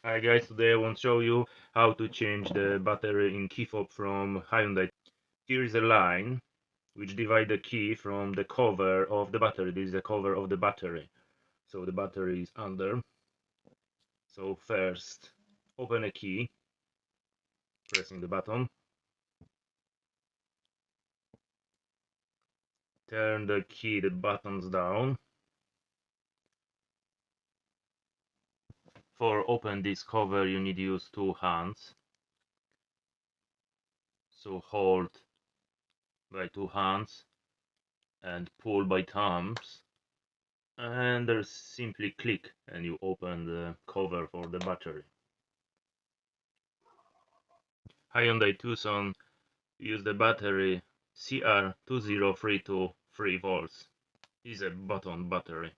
Hi guys, today I want to show you how to change the battery in key fob from Hyundai. Here is a line which divides the key from the cover of the battery. This is the cover of the battery. So the battery is under. So first open a key, pressing the button. Turn the key, the buttons down. For open this cover you need to use two hands. So hold by two hands and pull by thumbs. And there's simply click and you open the cover for the battery. Hyundai Tucson use the battery CR20323 volts. Is a button battery.